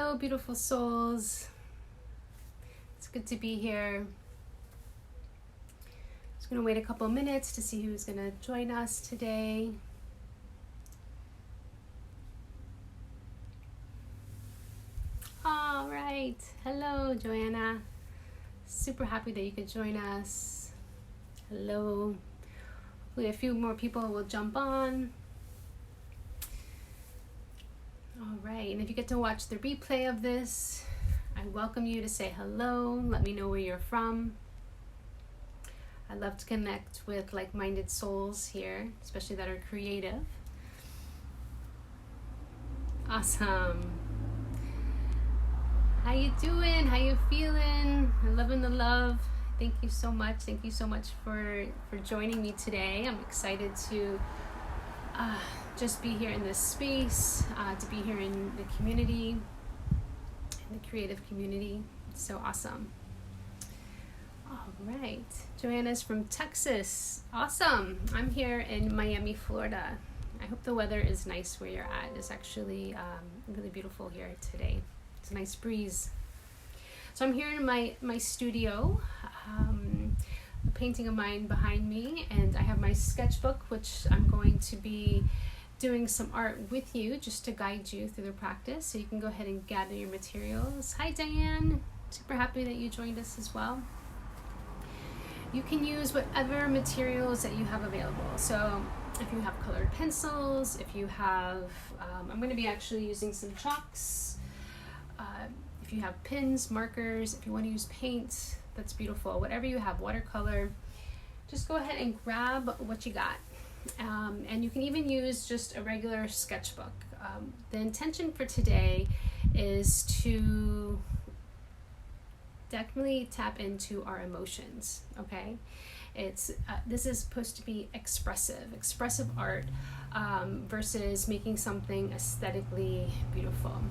Hello, beautiful souls. It's good to be here. Just going to wait a couple minutes to see who's going to join us today. All right. Hello, Joanna. Super happy that you could join us. Hello. Hopefully a few more people will jump on. All right, and if you get to watch the replay of this, I welcome you to say hello. Let me know where you're from. I love to connect with like-minded souls here, especially that are creative. Awesome. How you doing? How you feeling? I'm loving the love. Thank you so much. Thank you so much for joining me today. I'm excited to just be here in this space, to be here in the community, in the creative community. It's so awesome. All right. Joanna's from Texas. Awesome. I'm here in Miami, Florida. I hope the weather is nice where you're at. It's actually really beautiful here today. It's a nice breeze. So I'm here in my studio, a painting of mine behind me, and I have my sketchbook, which I'm going to be doing some art with you just to guide you through the practice. So you can go ahead and gather your materials. Hi, Diane. Super happy that you joined us as well. You can use whatever materials that you have available. So if you have colored pencils, if you have, I'm going to be actually using some chalks. If you have pins, markers, if you want to use paint, that's beautiful. Whatever you have, watercolor, just go ahead and grab what you got. And you can even use just a regular sketchbook. The intention for today is to definitely tap into our emotions, okay? This is supposed to be expressive art versus making something aesthetically beautiful.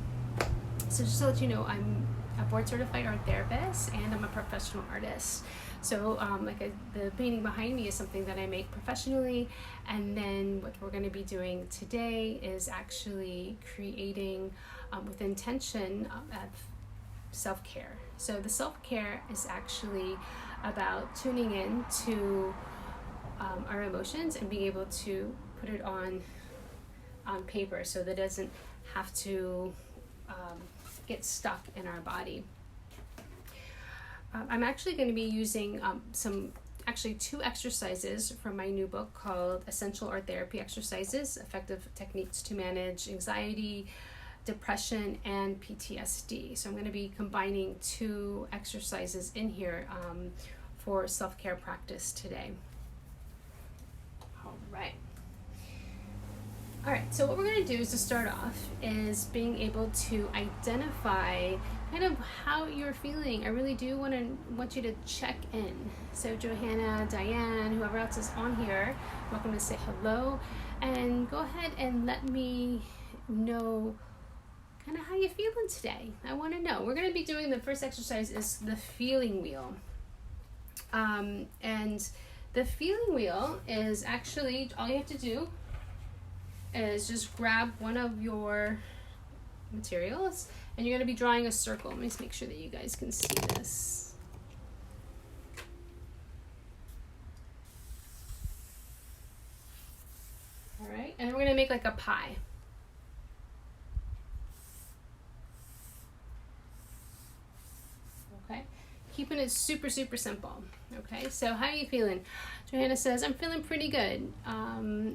So just to let you know, I'm a board certified art therapist and I'm a professional artist. So the painting behind me is something that I make professionally, and then what we're going to be doing today is actually creating with intention of self-care. So the self-care is actually about tuning in to our emotions and being able to put it on paper so that it doesn't have to get stuck in our body. I'm actually going to be using two exercises from my new book called Essential Art Therapy Exercises, Effective Techniques to Manage Anxiety, Depression, and PTSD. So I'm going to be combining two exercises in here for self-care practice today. All right, so what we're going to do is to start off is being able to identify kind of how you're feeling. I really do want you to check in. So Johanna, Diane, whoever else is on here, welcome to say hello, and go ahead and let me know kind of how you're feeling today. I want to know. We're going to be doing the first exercise is the feeling wheel. And the feeling wheel is actually, all you have to do is just grab one of your materials and you're going to be drawing a circle. Let me just make sure that you guys can see this. All right, and we're going to make like a pie. Okay, keeping it super simple. Okay, so how are you feeling? Johanna says, I'm feeling pretty good.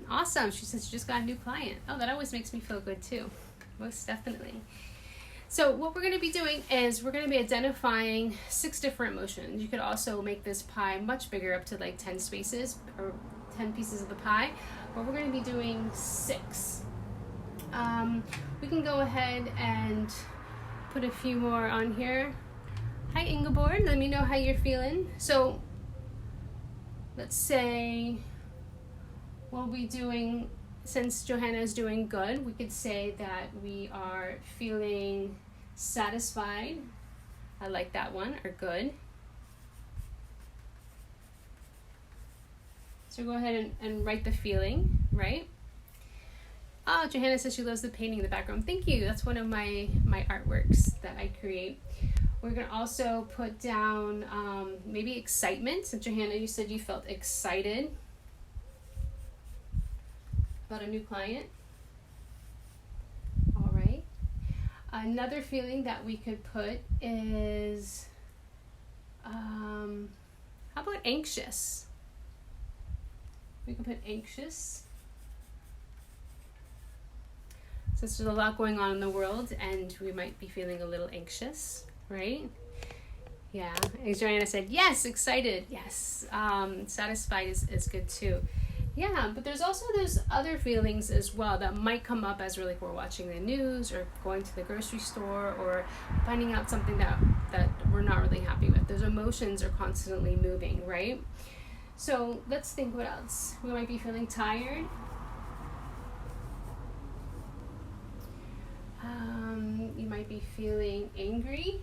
Awesome. She says she just got a new client. Oh, that always makes me feel good too. Most definitely. So what we're going to be doing is we're going to be identifying 6 different emotions. You could also make this pie much bigger, up to like 10 spaces or 10 pieces of the pie, but we're going to be doing 6. We can go ahead and put a few more on here. Hi Ingeborg, let me know how you're feeling. So let's say we'll be doing, since Johanna is doing good, we could say that we are feeling satisfied. I like that one, or good. So go ahead and write the feeling, right? Oh, Johanna says she loves the painting in the background. Thank you. That's one of my artworks that I create. We're going to also put down maybe excitement. So Johanna, you said you felt excited about a new client. All right. Another feeling that we could put is, how about anxious? We can put anxious. Since there's a lot going on in the world and we might be feeling a little anxious, right? Yeah, as Joanna said, yes, excited, yes. Satisfied is good too. Yeah, but there's also those other feelings as well that might come up as we're watching the news or going to the grocery store or finding out something that we're not really happy with. Those emotions are constantly moving, right? So let's think what else. We might be feeling tired. You might be feeling angry.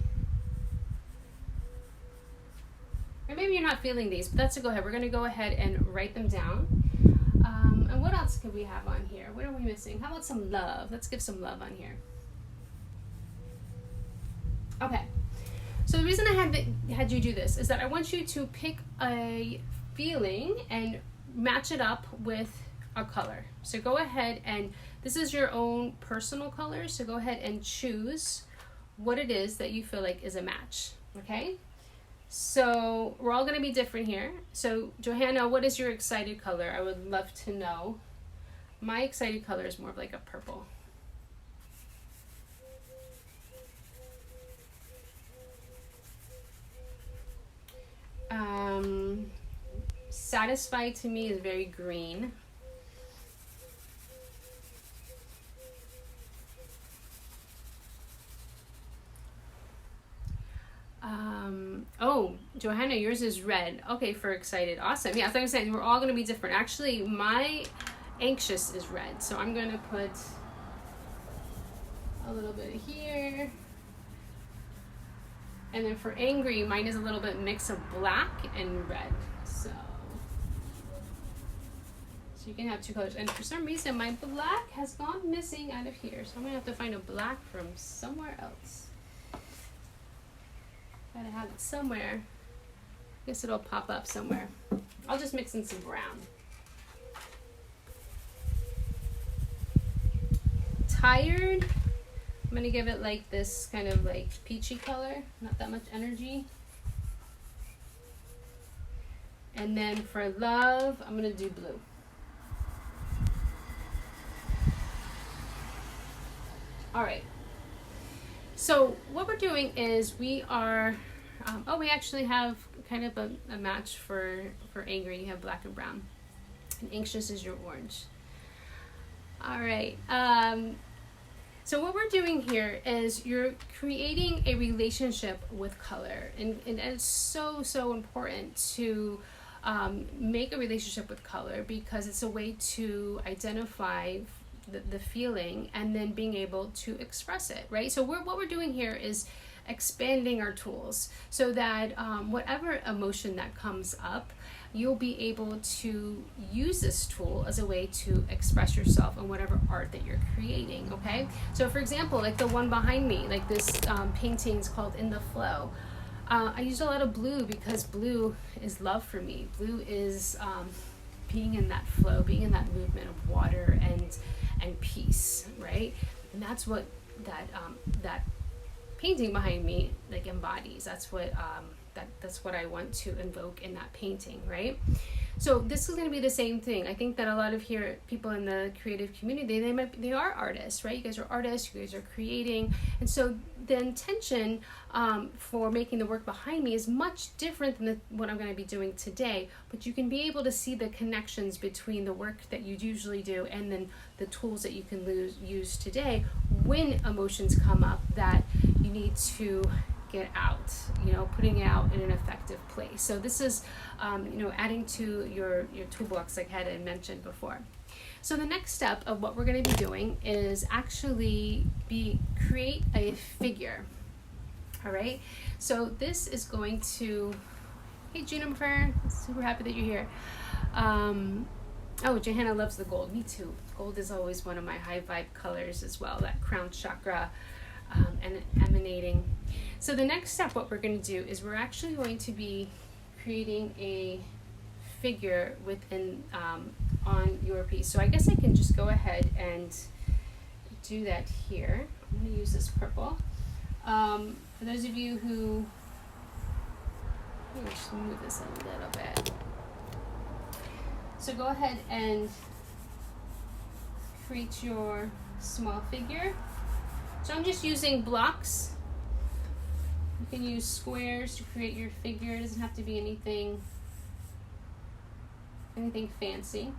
Or maybe you're not feeling these, but that's a go ahead. We're going to go ahead and write them down. And what else could we have on here? What are we missing? How about some love? Let's give some love on here. Okay. So the reason I had you do this is that I want you to pick a feeling and match it up with a color. So go ahead and this is your own personal color. So go ahead and choose what it is that you feel like is a match. Okay. So we're all going to be different here. So Johanna, what is your excited color? I would love to know. My excited color is more of like a purple. Satisfied to me is very green. Oh, Johanna, yours is red. Okay, for excited. Awesome. Yeah, so I'm saying we're all going to be different. Actually, my anxious is red. So I'm going to put a little bit here. And then for angry, mine is a little bit mix of black and red. So you can have two colors. And for some reason, my black has gone missing out of here. So I'm going to have to find a black from somewhere else. Gotta have it somewhere. Guess it'll pop up somewhere. I'll just mix in some brown. Tired. I'm gonna give it like this kind of like peachy color, not that much energy. And then for love, I'm gonna do blue. All right. So what we're doing is we are, we actually have kind of a match for angry. You have black and brown. And anxious is your orange. All right. So what we're doing here is you're creating a relationship with color. And it's so, so important to make a relationship with color because it's a way to identify the feeling and then being able to express it, right? So what we're doing here is expanding our tools so that whatever emotion that comes up, you'll be able to use this tool as a way to express yourself in whatever art that you're creating, okay? So for example, like the one behind me, like this painting is called In the Flow. I used a lot of blue because blue is love for me. Blue is being in that flow, being in that movement of water and peace, right? And that's what that painting behind me like embodies. That's what that's what I want to invoke in that painting, right? So this is going to be the same thing. I think that a lot of people in the creative community, they are artists, right? You guys are artists, you guys are creating, and so the intention for making the work behind me is much different than what I'm going to be doing today, but you can be able to see the connections between the work that you usually do and then the tools that you can use today when emotions come up that you need to get out, putting it out in an effective place. So this is, adding to your toolbox like I had mentioned before. So the next step of what we're going to be doing is actually create a figure. All right. So this is going to, hey Juniper, super happy that you're here. Oh, Johanna loves the gold. Me too. Gold is always one of my high vibe colors as well, that crown chakra and emanating. So the next step, what we're going to do is we're actually going to be creating a figure within on your piece. So I guess I can just go ahead and do that here. I'm going to use this purple. For those of you who, let me just move this a little bit. So go ahead and create your small figure. So I'm just using blocks. You can use squares to create your figure. It doesn't have to be anything fancy.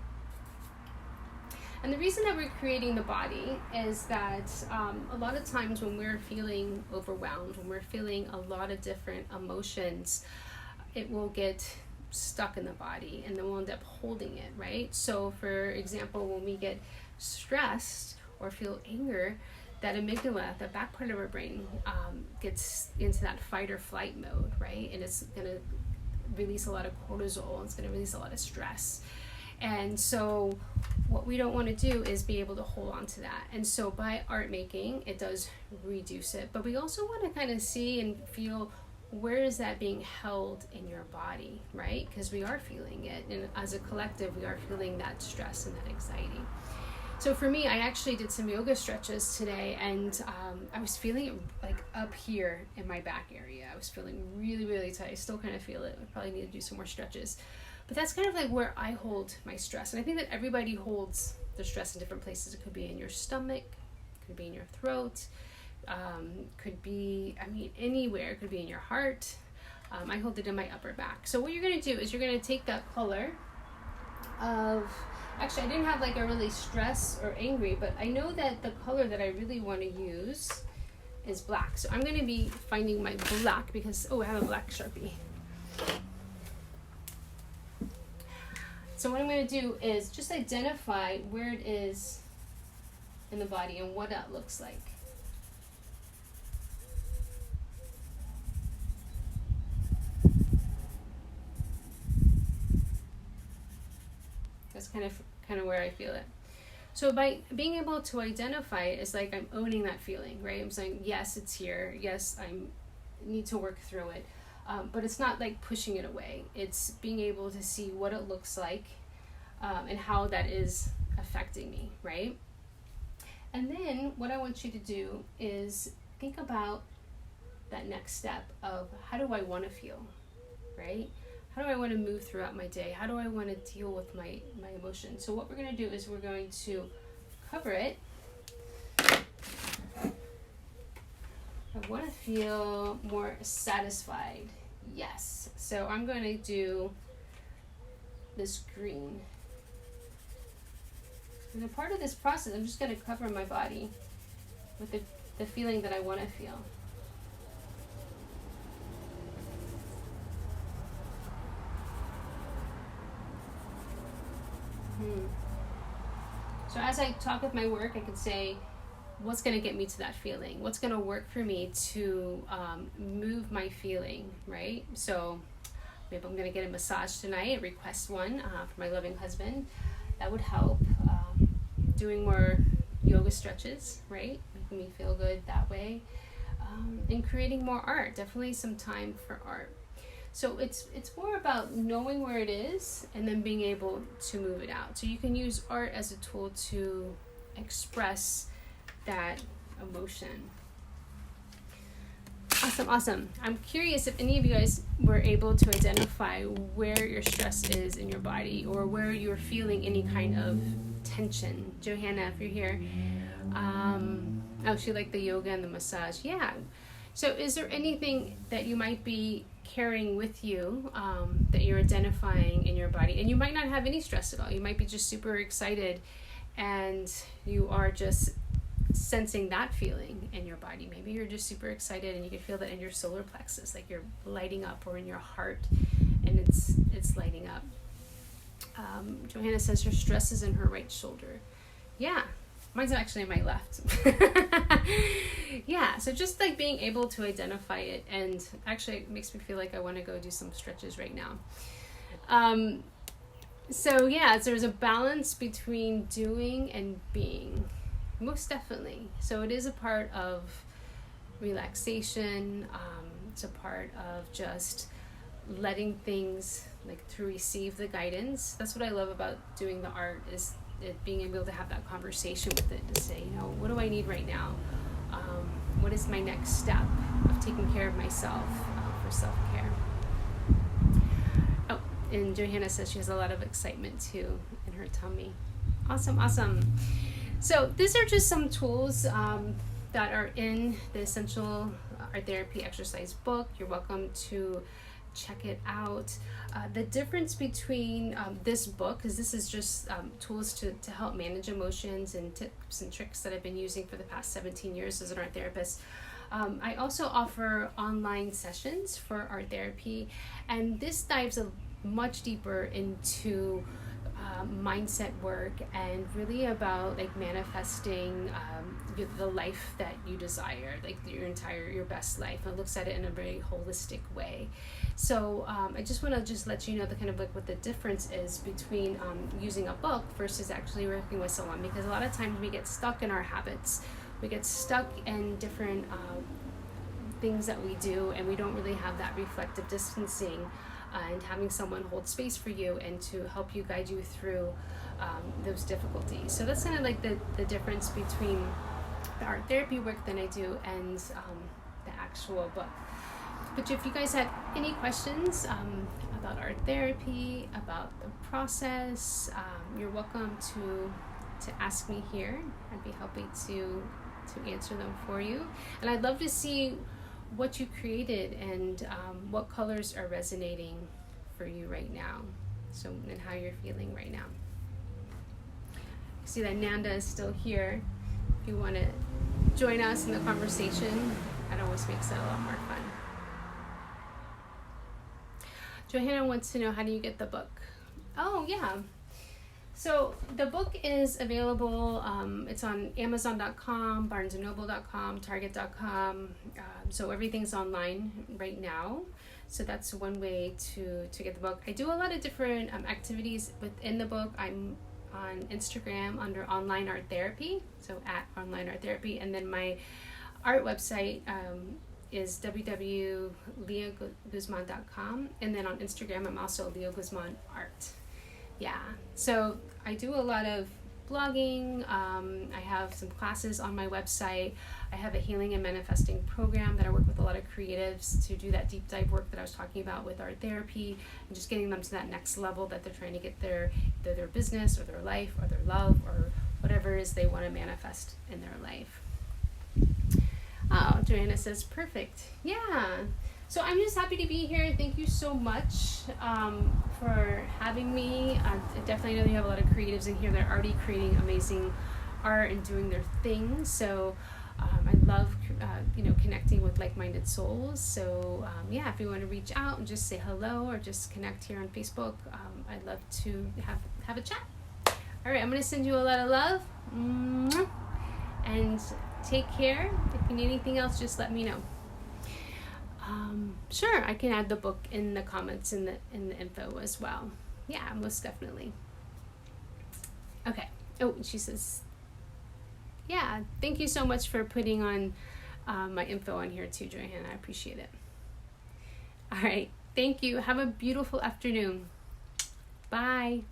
And the reason that we're creating the body is that a lot of times when we're feeling overwhelmed, when we're feeling a lot of different emotions, it will get stuck in the body and then we'll end up holding it, right? So for example, when we get stressed or feel anger, that amygdala, the back part of our brain, gets into that fight or flight mode, right? And it's going to release a lot of cortisol. It's going to release a lot of stress. And so what we don't want to do is be able to hold on to that. And so by art making, it does reduce it. But we also want to kind of see and feel, where is that being held in your body, right? Because we are feeling it. And as a collective, we are feeling that stress and that anxiety. So for me, I actually did some yoga stretches today, and I was feeling it like up here in my back area. I was feeling really, really tight. I still kind of feel it. I probably need to do some more stretches. But that's kind of like where I hold my stress. And I think that everybody holds their stress in different places. It could be in your stomach, it could be in your throat, could be, anywhere. It could be in your heart. I hold it in my upper back. So what you're going to do is you're going to take that color of, actually I didn't have like a really stress or angry, but I know that the color that I really want to use is black. So I'm going to be finding my black because, I have a black Sharpie. So what I'm going to do is just identify where it is in the body and what that looks like. That's kind of where I feel it. So by being able to identify it, it's like I'm owning that feeling, right? I'm saying, yes, it's here. Yes, I need to work through it. But it's not like pushing it away. It's being able to see what it looks like and how that is affecting me, right? And then what I want you to do is think about that next step of, how do I want to feel, right? How do I want to move throughout my day? How do I want to deal with my emotions? So what we're going to do is we're going to cover it. I want to feel more satisfied. Yes. So I'm going to do this green. And a part of this process, I'm just going to cover my body with the feeling that I want to feel. So as I talk with my work, I can say, what's going to get me to that feeling? What's going to work for me to move my feeling, right? So maybe I'm going to get a massage tonight, request one for my loving husband. That would help. Doing more yoga stretches, right? Making me feel good that way. And creating more art. Definitely some time for art. So it's more about knowing where it is and then being able to move it out. So you can use art as a tool to express that emotion. Awesome. I'm curious if any of you guys were able to identify where your stress is in your body or where you're feeling any kind of tension. Johanna, if you're here. She liked the yoga and the massage. Yeah. So is there anything that you might be carrying with you that you're identifying in your body? And you might not have any stress at all. You might be just super excited and you are just sensing that feeling in your body. Maybe you're just super excited and you can feel that in your solar plexus, like you're lighting up, or in your heart and it's lighting up. Johanna says her stress is in her right shoulder. Yeah, mine's actually in my left. Yeah, so just like being able to identify it, and actually it makes me feel like I want to go do some stretches right now. So yeah, so there's a balance between doing and being, most definitely. So it is a part of relaxation. It's a part of just letting things, like, to receive the guidance. That's what I love about doing the art, is it being able to have that conversation with it, to say, what do I need right now? What is my next step of taking care of myself, for self-care? Oh, and Johanna says she has a lot of excitement too in her tummy. Awesome. So these are just some tools that are in the Essential Art Therapy Exercise book. You're welcome to check it out. The difference between this book, because this is just tools to help manage emotions and tips and tricks that I've been using for the past 17 years as an art therapist. I also offer online sessions for art therapy, and this dives much deeper into mindset work, and really about, like, manifesting the life that you desire, like your best life. It looks at it in a very holistic way. So I just want to let you know the kind of, like, what the difference is between using a book versus actually working with someone, because a lot of times we get stuck in our habits, we get stuck in different things that we do, and we don't really have that reflective distancing, and having someone hold space for you and to help you, guide you through those difficulties. So that's kind of like the difference between the art therapy work that I do and the actual book. But if you guys have any questions about art therapy, about the process, you're welcome to ask me here. I'd be happy to answer them for you. And I'd love to see what you created and what colors are resonating for you right now, so, and how you're feeling right now. See that Nanda is still here. If you want to join us in the conversation, that always makes it a lot more fun. Johanna wants to know, how do you get the book? Oh yeah, so the book is available. It's on Amazon.com, BarnesandNoble.com, Target.com. So everything's online right now. So that's one way to get the book. I do a lot of different activities within the book. I'm on Instagram under Online Art Therapy, so at Online Art Therapy. And then my art website is www.leahguzman.com. And then on Instagram, I'm also Leah Guzman Art. Yeah, so I do a lot of blogging. I have some classes on my website. I have a healing and manifesting program that I work with a lot of creatives to do that deep dive work that I was talking about with art therapy, and just getting them to that next level that they're trying to get their business or their life or their love or whatever it is they want to manifest in their life. Oh, Joanna says, perfect. Yeah. So I'm just happy to be here. Thank you so much for having me. I definitely know you have a lot of creatives in here that are already creating amazing art and doing their thing. So I love connecting with like-minded souls. So yeah, if you want to reach out and just say hello or just connect here on Facebook, I'd love to have a chat. All right, I'm going to send you a lot of love. And take care. If you need anything else, just let me know. Sure, I can add the book in the comments in the info as well. Yeah, most definitely. Okay. Oh, she says, yeah, thank you so much for putting on my info on here too, Johanna. I appreciate it. All right. Thank you. Have a beautiful afternoon. Bye.